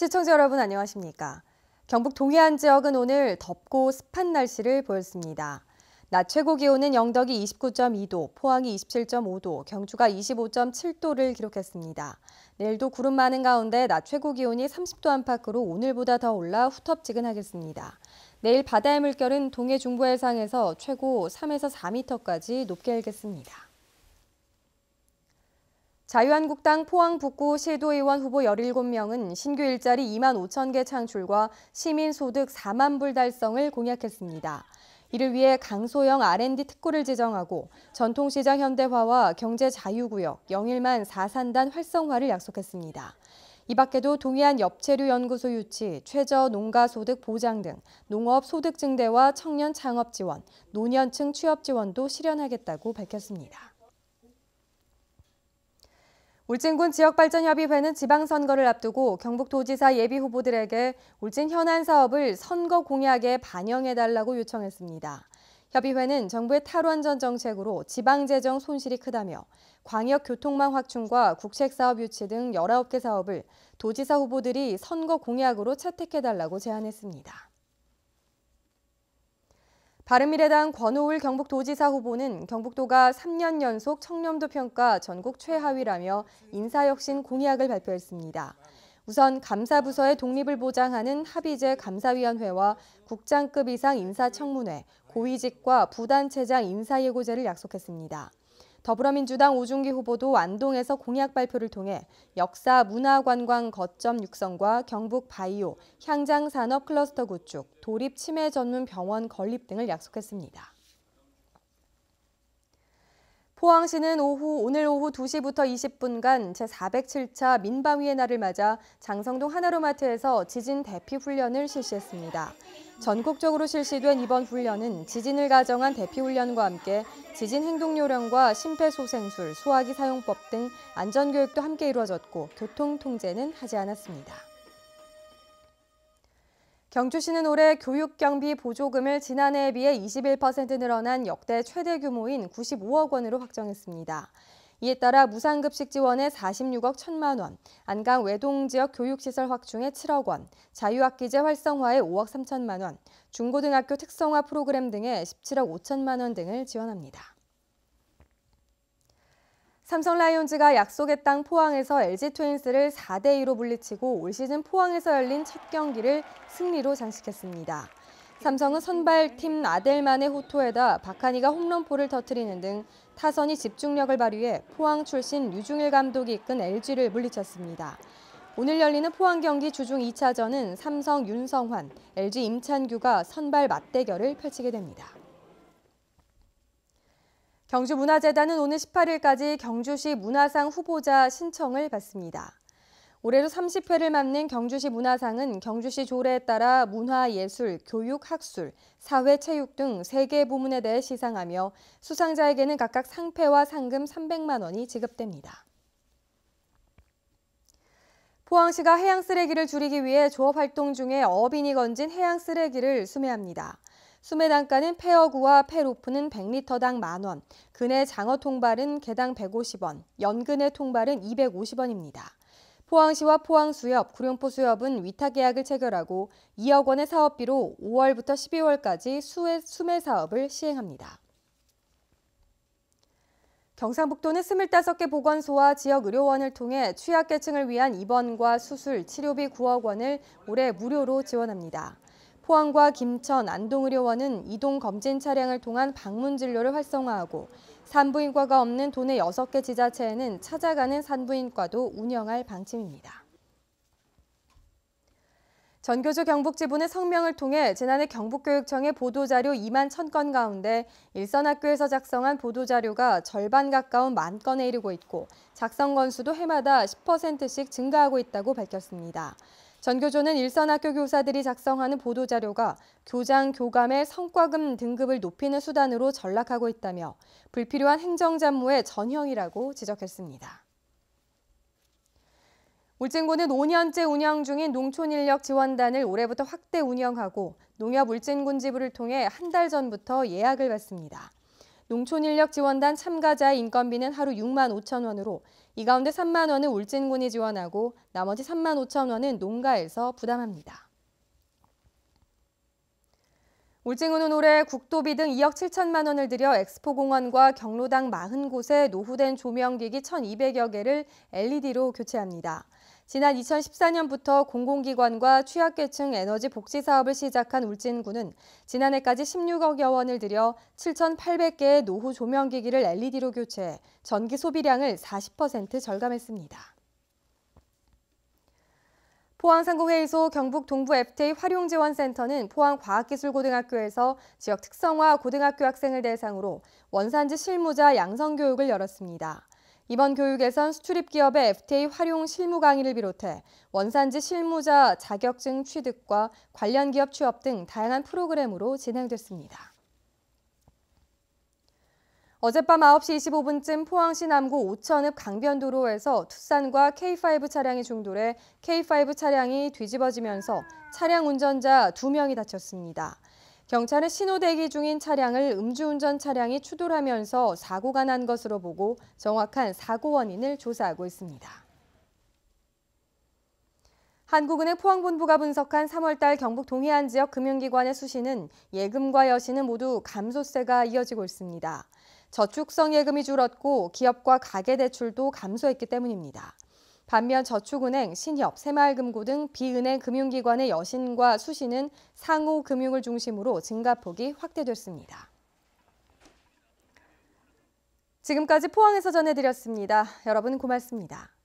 시청자 여러분 안녕하십니까? 경북 동해안 지역은 오늘 덥고 습한 날씨를 보였습니다. 낮 최고 기온은 영덕이 29.2도, 포항이 27.5도, 경주가 25.7도를 기록했습니다. 내일도 구름 많은 가운데 낮 최고 기온이 30도 안팎으로 오늘보다 더 올라 후텁지근하겠습니다. 내일 바다의 물결은 동해 중부 해상에서 최고 3에서 4m까지 높게 일겠습니다. 자유한국당 포항 북구 시도의원 후보 17명은 신규 일자리 2만 5천 개 창출과 시민소득 4만 불 달성을 공약했습니다. 이를 위해 강소형 R&D 특구를 지정하고 전통시장 현대화와 경제자유구역, 영일만 4산단 활성화를 약속했습니다. 이 밖에도 동해안 엽채류 연구소 유치, 최저 농가소득 보장 등 농업 소득 증대와 청년 창업 지원, 노년층 취업 지원도 실현하겠다고 밝혔습니다. 울진군 지역발전협의회는 지방선거를 앞두고 경북도지사 예비후보들에게 울진 현안 사업을 선거 공약에 반영해달라고 요청했습니다. 협의회는 정부의 탈원전 정책으로 지방재정 손실이 크다며 광역교통망 확충과 국책사업 유치 등 19개 사업을 도지사 후보들이 선거 공약으로 채택해달라고 제안했습니다. 바른미래당 권오울 경북도지사 후보는 경북도가 3년 연속 청렴도 평가 전국 최하위라며 인사혁신 공약을 발표했습니다. 우선 감사부서의 독립을 보장하는 합의제 감사위원회와 국장급 이상 인사청문회, 고위직과 부단체장 인사예고제를 약속했습니다. 더불어민주당 오중기 후보도 안동에서 공약 발표를 통해 역사 문화관광 거점 육성과 경북 바이오, 향장산업 클러스터 구축, 도립 치매 전문 병원 건립 등을 약속했습니다. 포항시는 오늘 오후 2시부터 20분간 제407차 민방위의 날을 맞아 장성동 하나로마트에서 지진 대피 훈련을 실시했습니다. 전국적으로 실시된 이번 훈련은 지진을 가정한 대피 훈련과 함께 지진 행동요령과 심폐소생술, 소화기 사용법 등 안전교육도 함께 이루어졌고 교통 통제는 하지 않았습니다. 경주시는 올해 교육경비 보조금을 지난해에 비해 21% 늘어난 역대 최대 규모인 95억 원으로 확정했습니다. 이에 따라 무상급식 지원에 46억 1천만 원, 안강 외동지역 교육시설 확충에 7억 원, 자유학기제 활성화에 5억 3천만 원, 중고등학교 특성화 프로그램 등에 17억 5천만 원 등을 지원합니다. 삼성 라이온즈가 약속의 땅 포항에서 LG 트윈스를 4대2로 물리치고 올 시즌 포항에서 열린 첫 경기를 승리로 장식했습니다. 삼성은 선발팀 아델만의 호투에다 박하니가 홈런포를 터뜨리는 등 타선이 집중력을 발휘해 포항 출신 류중일 감독이 이끈 LG를 물리쳤습니다. 오늘 열리는 포항 경기 주중 2차전은 삼성 윤성환, LG 임찬규가 선발 맞대결을 펼치게 됩니다. 경주문화재단은 오늘 18일까지 경주시 문화상 후보자 신청을 받습니다. 올해로 30회를 맞는 경주시 문화상은 경주시 조례에 따라 문화, 예술, 교육, 학술, 사회, 체육 등 3개 부문에 대해 시상하며 수상자에게는 각각 상패와 상금 300만 원이 지급됩니다. 포항시가 해양 쓰레기를 줄이기 위해 조업 활동 중에 어업인이 건진 해양 쓰레기를 수매합니다. 수매 단가는 폐어구와 폐로프는 100리터당 만원, 근해 장어 통발은 개당 150원, 연근해 통발은 250원입니다. 포항시와 포항수협, 구룡포수협은 위탁 계약을 체결하고 2억 원의 사업비로 5월부터 12월까지 수매 사업을 시행합니다. 경상북도는 25개 보건소와 지역 의료원을 통해 취약계층을 위한 입원과 수술, 치료비 9억 원을 올해 무료로 지원합니다. 포항과 김천, 안동의료원은 이동 검진 차량을 통한 방문 진료를 활성화하고 산부인과가 없는 도내 6개 지자체에는 찾아가는 산부인과도 운영할 방침입니다. 전교조 경북지부는 성명을 통해 지난해 경북교육청의 보도자료 2만 1,000건 가운데 일선학교에서 작성한 보도자료가 절반 가까운 10,000건에 이르고 있고 작성 건수도 해마다 10%씩 증가하고 있다고 밝혔습니다. 전교조는 일선학교 교사들이 작성하는 보도자료가 교장, 교감의 성과금 등급을 높이는 수단으로 전락하고 있다며 불필요한 행정잡무의 전형이라고 지적했습니다. 울진군은 5년째 운영 중인 농촌인력지원단을 올해부터 확대 운영하고 농협울진군지부를 통해 한 달 전부터 예약을 받습니다. 농촌인력지원단 참가자의 인건비는 하루 6만 5천 원으로 이 가운데 3만 원은 울진군이 지원하고 나머지 3만 5천 원은 농가에서 부담합니다. 울진군은 올해 국도비 등 2억 7천만 원을 들여 엑스포공원과 경로당 40곳에 노후된 조명기기 1,200여 개를 LED로 교체합니다. 지난 2014년부터 공공기관과 취약계층 에너지 복지 사업을 시작한 울진군은 지난해까지 16억여 원을 들여 7,800개의 노후 조명기기를 LED로 교체해 전기 소비량을 40% 절감했습니다. 포항상공회의소 경북 동부 FTA 활용지원센터는 포항과학기술고등학교에서 지역 특성화 고등학교 학생을 대상으로 원산지 실무자 양성교육을 열었습니다. 이번 교육에선 수출입 기업의 FTA 활용 실무 강의를 비롯해 원산지 실무자 자격증 취득과 관련 기업 취업 등 다양한 프로그램으로 진행됐습니다. 어젯밤 9시 25분쯤 포항시 남구 오천읍 강변도로에서 투싼과 K5 차량이 충돌해 K5 차량이 뒤집어지면서 차량 운전자 2명이 다쳤습니다. 경찰은 신호 대기 중인 차량을 음주운전 차량이 추돌하면서 사고가 난 것으로 보고 정확한 사고 원인을 조사하고 있습니다. 한국은행 포항본부가 분석한 3월달 경북 동해안 지역 금융기관의 수시는 예금과 여시는 모두 감소세가 이어지고 있습니다. 저축성 예금이 줄었고 기업과 가계대출도 감소했기 때문입니다. 반면 저축은행, 신협, 새마을금고 등 비은행 금융기관의 여신과 수시는 상호 금융을 중심으로 증가폭이 확대됐습니다. 지금까지 포항에서 전해드렸습니다. 여러분 고맙습니다.